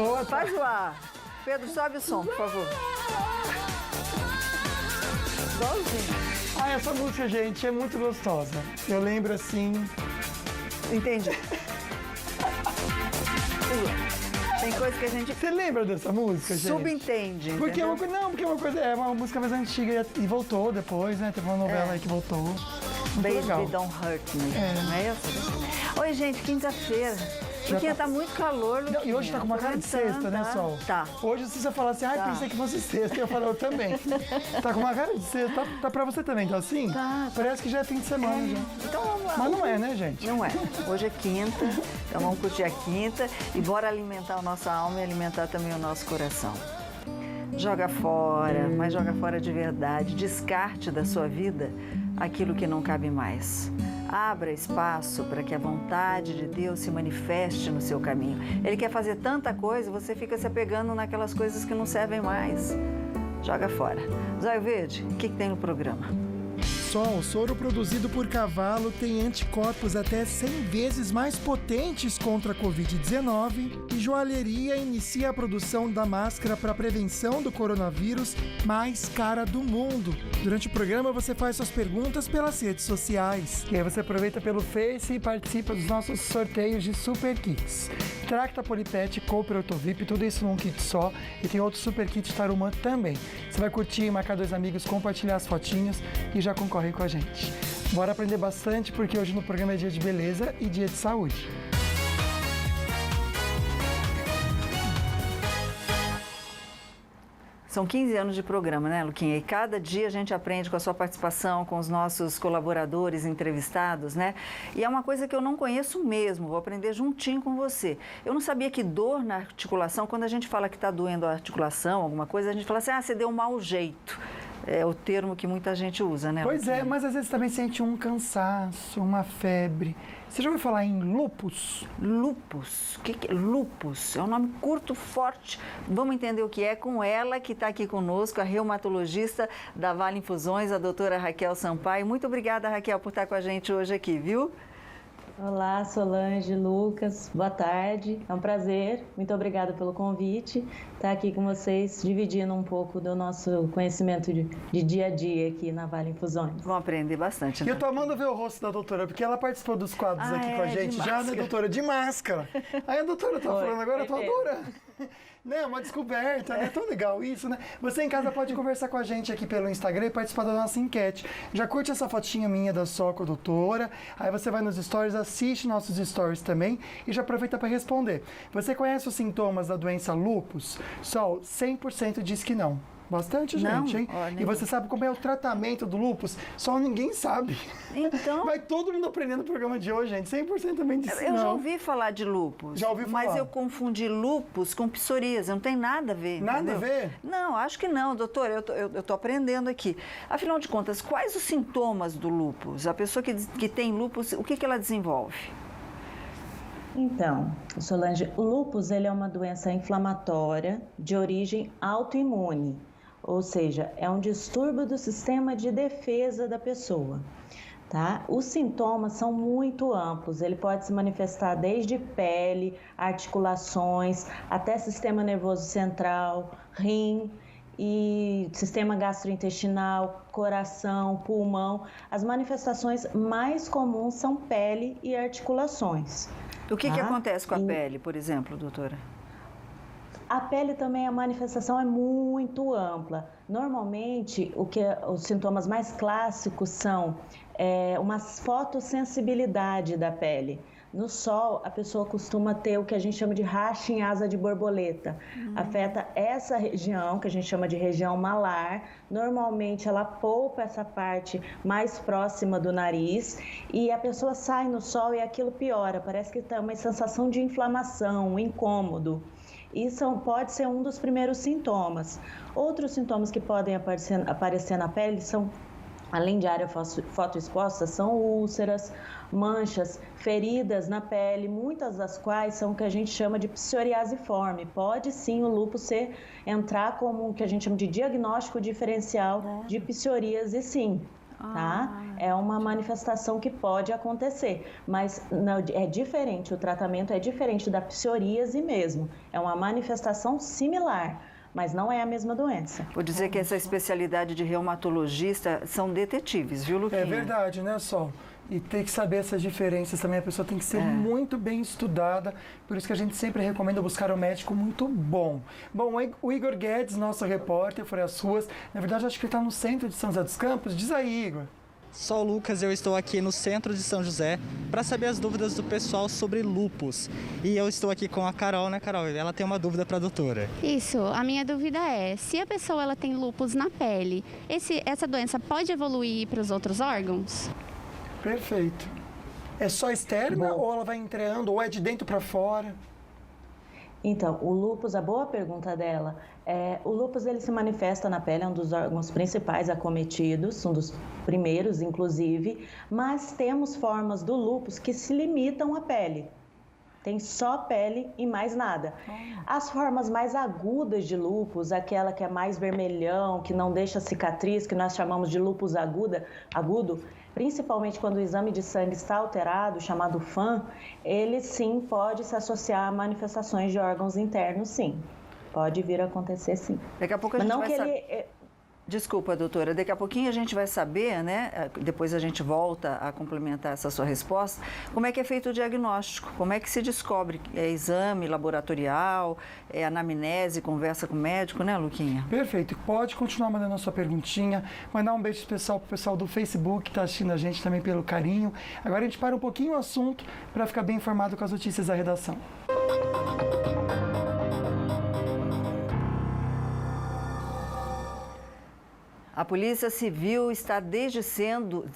Boa, tá. Faz o A. Pedro, sobe o som, por favor. Igualzinho. Essa música, gente, é muito gostosa. Eu lembro assim... Entendi. Tem coisa que a gente Você lembra dessa música, gente? subentende, Porque entendeu? é uma música mais antiga e voltou depois, né? Teve uma novela aí que voltou. Muito Baby legal. Don't Hurt Me. É. Não é essa? Oi, gente, quinta-feira. Luquinha, tá muito calor, Luquinha. Não, e hoje tá com uma cara de sexta, né, Sol? Tá. Hoje se você falar assim, pensei que fosse sexta, eu falo, eu também. Tá com uma cara de sexta, tá pra você também, tá assim? Tá. Parece que já é fim de semana já. Então vamos lá. Mas não é, né, gente? Não é. Hoje é quinta, então vamos curtir a quinta e bora alimentar a nossa alma e alimentar também o nosso coração. Joga fora, mas joga fora de verdade. Descarte da sua vida aquilo que não cabe mais. Abra espaço para que a vontade de Deus se manifeste no seu caminho. Ele quer fazer tanta coisa, você fica se apegando naquelas coisas que não servem mais. Joga fora. Zóio Verde, o que tem no programa? Sol, soro produzido por cavalo tem anticorpos até 100 vezes mais potentes contra a Covid-19 e joalheria inicia a produção da máscara para prevenção do coronavírus mais cara do mundo. Durante o programa você faz suas perguntas pelas redes sociais. E aí você aproveita pelo Face e participa dos nossos sorteios de Super Kits. Tracta Polipet, Cooper Ortovip, tudo isso num kit só. E tem outro Super Kit Tarumã também. Você vai curtir, marcar 2 amigos, compartilhar as fotinhas e já concorre com a gente. Bora aprender bastante, porque hoje no programa é dia de beleza e dia de saúde. São 15 anos de programa, né, Luquinha? E cada dia a gente aprende com a sua participação, com os nossos colaboradores entrevistados, né? E é uma coisa que eu não conheço mesmo, vou aprender juntinho com você. Eu não sabia que dor na articulação, quando a gente fala que está doendo a articulação, alguma coisa, a gente fala assim, você deu um mau jeito. É o termo que muita gente usa, né? Pois Luquinha? é, mas às vezes também sente um cansaço, uma febre. Você já ouviu falar em lúpus? Lúpus. O que é lúpus? É um nome curto, forte. Vamos entender o que é com ela que está aqui conosco, a reumatologista da Vale Infusões, a doutora Raquel Sampaio. Muito obrigada, Raquel, por estar com a gente hoje aqui, viu? Olá, Solange, Lucas, boa tarde. É um prazer, muito obrigada pelo convite. Estar aqui com vocês, dividindo um pouco do nosso conhecimento de dia a dia aqui na Vale Infusões. Vamos aprender bastante, E né? eu tô amando ver o rosto da doutora, porque ela participou dos quadros aqui com a gente já, né, doutora? De máscara. Aí a doutora tá falando agora, eu tô adorando. Né, uma descoberta, né? Tão legal isso, né? Você em casa pode conversar com a gente aqui pelo Instagram e participar da nossa enquete. Já curte essa fotinha minha da Sol com a doutora, aí você vai nos stories, assiste nossos stories também e já aproveita para responder. Você conhece os sintomas da doença lúpus? Sol, 100% diz que não. Bastante Não, gente, hein? olha. E você sabe como é o tratamento do lúpus? Só ninguém sabe. Então, Vai todo mundo aprendendo no programa de hoje, gente. 100% também disse eu não. já ouvi falar de lúpus. Já ouvi falar. Mas eu confundi lúpus com psoríase, não tem nada a ver. Nada entendeu? a ver? Não, acho que não, doutora, eu tô aprendendo aqui. Afinal de contas, quais os sintomas do lúpus? A pessoa que tem lúpus, o que ela desenvolve? Então, Solange, o lúpus ele é uma doença inflamatória de origem autoimune, ou seja, é um distúrbio do sistema de defesa da pessoa. Tá? Os sintomas são muito amplos, ele pode se manifestar desde pele, articulações, até sistema nervoso central, rim e sistema gastrointestinal, coração, pulmão. As manifestações mais comuns são pele e articulações. O que tá? acontece com a pele, por exemplo, doutora? A pele também, a manifestação é muito ampla. Normalmente, os sintomas mais clássicos são uma fotossensibilidade da pele. No sol, a pessoa costuma ter o que a gente chama de racha em asa de borboleta. Afeta essa região, que a gente chama de região malar. Normalmente, ela polpa essa parte mais próxima do nariz e a pessoa sai no sol e aquilo piora. Parece que tem uma sensação de inflamação, um incômodo. Isso pode ser um dos primeiros sintomas. Outros sintomas que podem aparecer na pele são, além de área fotoexposta, são úlceras, manchas, feridas na pele, muitas das quais são o que a gente chama de psoriasiforme. Pode sim o lúpus entrar como o que a gente chama de diagnóstico diferencial de psoríase, sim. tá? É uma manifestação que pode acontecer, mas não, é diferente, o tratamento é diferente da psoríase mesmo. É uma manifestação similar, mas não é a mesma doença. Vou dizer que essa especialidade de reumatologista são detetives, viu, Luquinha? É verdade, né, Sol? E tem que saber essas diferenças também, a pessoa tem que ser muito bem estudada, por isso que a gente sempre recomenda buscar um médico muito bom. Bom, o Igor Guedes, nosso repórter, foi às ruas, na verdade acho que ele está no centro de São José dos Campos. Diz aí, Igor. Sou o Lucas, eu estou aqui no centro de São José para saber as dúvidas do pessoal sobre lúpus. E eu estou aqui com a Carol, né, Carol? Ela tem uma dúvida para a doutora. Isso, a minha dúvida é, se a pessoa ela tem lúpus na pele, essa doença pode evoluir para os outros órgãos? Perfeito. É só externa ou ela vai entrando, ou é de dentro para fora? Então, o lúpus, a boa pergunta dela, o lúpus ele se manifesta na pele, é um dos órgãos principais acometidos, um dos primeiros, inclusive, mas temos formas do lúpus que se limitam à pele. Tem só pele e mais nada. As formas mais agudas de lúpus, aquela que é mais vermelhão, que não deixa cicatriz, que nós chamamos de lúpus agudo, principalmente quando o exame de sangue está alterado, chamado FAM, ele sim pode se associar a manifestações de órgãos internos, sim. Pode vir a acontecer, sim. Daqui a pouco a gente vai saber. Desculpa, doutora, daqui a pouquinho a gente vai saber, né? Depois a gente volta a complementar essa sua resposta, como é que é feito o diagnóstico, como é que se descobre? É exame laboratorial, é anamnese, conversa com o médico, né, Luquinha? Perfeito, pode continuar mandando a sua perguntinha, mandar um beijo especial pro pessoal do Facebook que está assistindo a gente também pelo carinho. Agora a gente para um pouquinho o assunto para ficar bem informado com as notícias da redação. A Polícia Civil está desde cedo,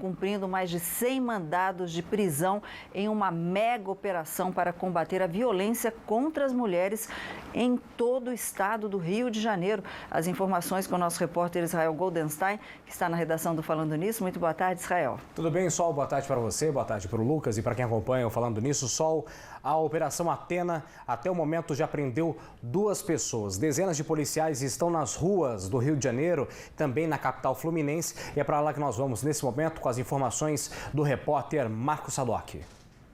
cumprindo mais de 100 mandados de prisão em uma mega operação para combater a violência contra as mulheres em todo o estado do Rio de Janeiro. As informações com o nosso repórter Israel Goldenstein, que está na redação do Falando Nisso. Muito boa tarde, Israel. Tudo bem, Sol? Boa tarde para você, boa tarde para o Lucas e para quem acompanha o Falando Nisso. Sol, a Operação Atena até o momento já prendeu 2 pessoas. Dezenas de policiais estão nas ruas do Rio de Janeiro, também na capital fluminense. E é para lá que nós vamos nesse momento com as informações do repórter Marcos Sadoc.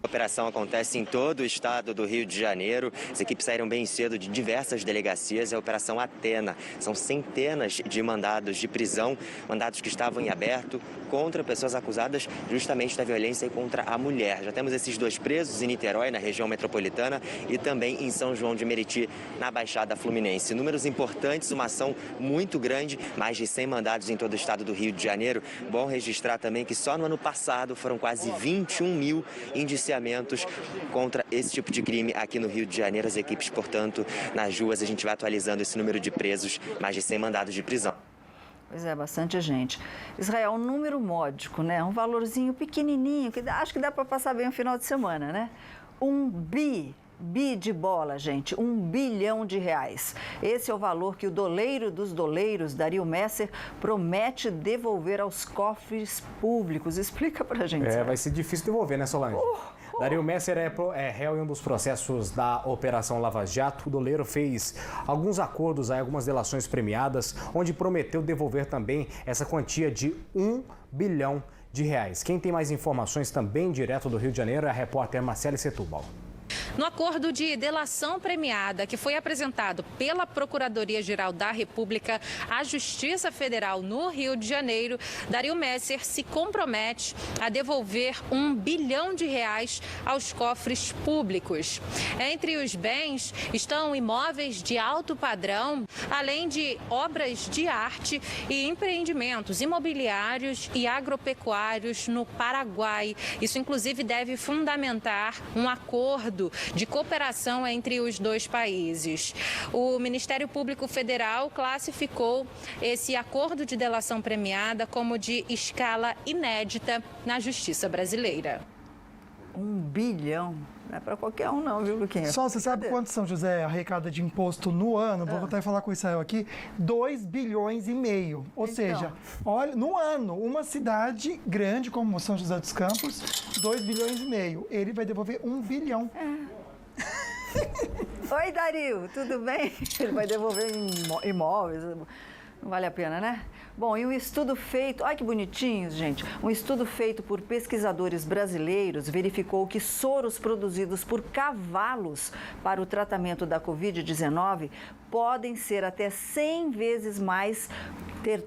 A operação acontece em todo o estado do Rio de Janeiro. As equipes saíram bem cedo de diversas delegacias. É a Operação Atena. São centenas de mandados de prisão, mandados que estavam em aberto contra pessoas acusadas justamente da violência contra a mulher. Já temos esses 2 presos em Niterói, na região metropolitana, e também em São João de Meriti, na Baixada Fluminense. Números importantes, uma ação muito grande, mais de 100 mandados em todo o estado do Rio de Janeiro. Bom registrar também que só no ano passado foram quase 21 mil indiciamentos contra esse tipo de crime aqui no Rio de Janeiro. As equipes, portanto, nas ruas, a gente vai atualizando esse número de presos, mais de 100 mandados de prisão. Pois é, bastante gente. Israel, um número módico, né? Um valorzinho pequenininho, que acho que dá para passar bem o final de semana, né? 1 bi de bola, gente, R$1 bilhão. Esse é o valor que o doleiro dos doleiros, Dario Messer, promete devolver aos cofres públicos. Explica pra gente. Vai ser difícil devolver, né, Solange? Dario Messer é réu em um dos processos da Operação Lava Jato. O doleiro fez alguns acordos, algumas delações premiadas, onde prometeu devolver também essa quantia de R$1 bilhão. Quem tem mais informações também direto do Rio de Janeiro é a repórter Marcele Setúbal. No acordo de delação premiada que foi apresentado pela Procuradoria-Geral da República à Justiça Federal no Rio de Janeiro, Dario Messer se compromete a devolver R$1 bilhão aos cofres públicos. Entre os bens estão imóveis de alto padrão, além de obras de arte e empreendimentos imobiliários e agropecuários no Paraguai. Isso, inclusive, deve fundamentar um acordo de cooperação entre os 2 países. O Ministério Público Federal classificou esse acordo de delação premiada como de escala inédita na justiça brasileira. R$1 bilhão. Não é para qualquer um não, viu, Luquinha? Só você sabe quanto São José arrecada de imposto no ano? Vou voltar a falar com o Israel aqui. 2,5 bilhões. Ou seja, olha, no ano, uma cidade grande como São José dos Campos, 2,5 bilhões. Ele vai devolver R$1 bilhão. Oi, Dario, tudo bem? Ele vai devolver imóveis. Não vale a pena, né? Bom, e um estudo feito... Ai, que bonitinhos, gente. Um estudo feito por pesquisadores brasileiros verificou que soros produzidos por cavalos para o tratamento da Covid-19 podem ser até 100 vezes mais...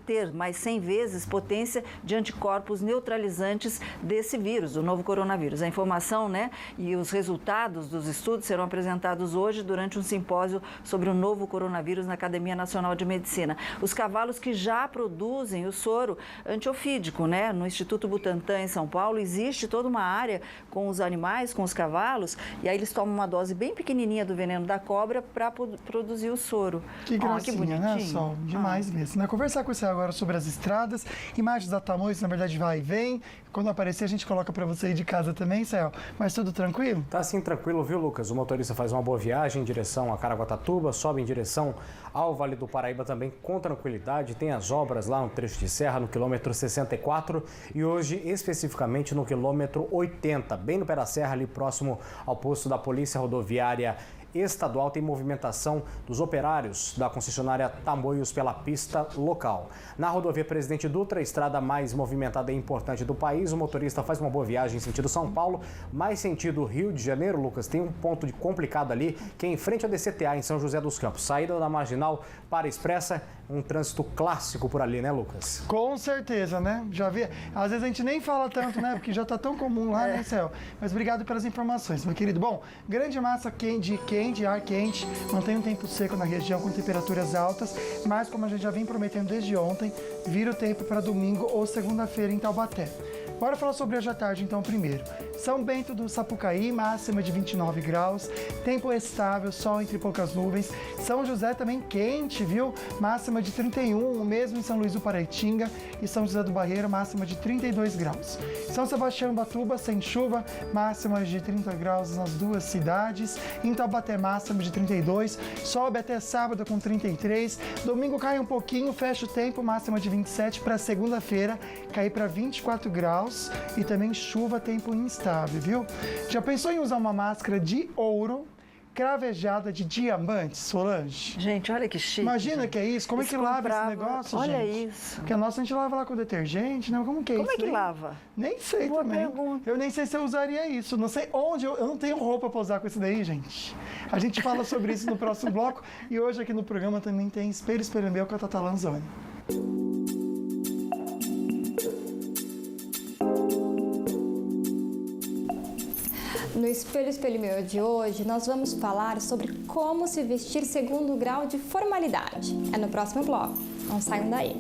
ter mais 100 vezes potência de anticorpos neutralizantes desse vírus, o novo coronavírus. A informação, né, e os resultados dos estudos serão apresentados hoje durante um simpósio sobre o novo coronavírus na Academia Nacional de Medicina. Os cavalos que já produzem o soro antiofídico, né, no Instituto Butantan, em São Paulo, existe toda uma área com os animais, com os cavalos, e aí eles tomam uma dose bem pequenininha do veneno da cobra para produzir o soro. Que gracinha, que bonitinho, né, Sol? Demais mesmo, né? Conversar com você agora sobre as estradas, imagens da Tamoios, na verdade, vai e vem. Quando aparecer, a gente coloca para você ir de casa também, Céu. Mas tudo tranquilo? Tá sim, tranquilo, viu, Lucas? O motorista faz uma boa viagem em direção a Caraguatatuba, sobe em direção ao Vale do Paraíba também com tranquilidade. Tem as obras lá no trecho de serra, no quilômetro 64 e hoje, especificamente, no quilômetro 80, bem no pé da serra, ali próximo ao posto da Polícia Rodoviária Estadual. Tem movimentação dos operários da concessionária Tamoios pela pista local. Na rodovia Presidente Dutra, a estrada mais movimentada e importante do país, o motorista faz uma boa viagem em sentido São Paulo, mais sentido Rio de Janeiro, Lucas. Tem um ponto complicado ali, que é em frente à DCTA, em São José dos Campos. Saída da Marginal para a Expressa, um trânsito clássico por ali, né, Lucas? Com certeza, né? Já vi. Às vezes a gente nem fala tanto, né? Porque já tá tão comum lá, né, Céu? Mas obrigado pelas informações, meu querido. Bom, grande massa quente, ar quente, mantém um tempo seco na região com temperaturas altas, mas como a gente já vem prometendo desde ontem, vira o tempo para domingo ou segunda-feira em Taubaté. Bora falar sobre hoje à tarde, então, primeiro. São Bento do Sapucaí, máxima de 29 graus, tempo estável, sol entre poucas nuvens. São José também quente, viu? Máxima de 31, o mesmo em São Luís do Paraitinga e São José do Barreiro, máxima de 32 graus. São Sebastião e Batuba, sem chuva, máxima de 30 graus nas duas cidades. Em Taubaté, máxima de 32, sobe até sábado com 33. Domingo cai um pouquinho, fecha o tempo, máxima de 27 para segunda-feira, cair para 24 graus. E também chuva, tempo instável, viu? Já pensou em usar uma máscara de ouro cravejada de diamantes, Solange? Gente, olha que chique. Imagina gente. Que é isso. Como é que lava esse negócio, olha gente? Olha isso. Porque a nossa a gente lava lá com detergente, né? Como que é isso? Como é que lava? Nem sei Boa também. Pergunta. Eu nem sei se eu usaria isso. Não sei onde. Eu não tenho roupa para usar com isso daí, gente. A gente fala sobre isso no próximo bloco. E hoje aqui no programa também tem Espelho, Espelho Meu com a Tata Lanzoni. No Espelho, Espelho Meu de hoje, nós vamos falar sobre como se vestir segundo o grau de formalidade. É no próximo bloco. Não saiam daí.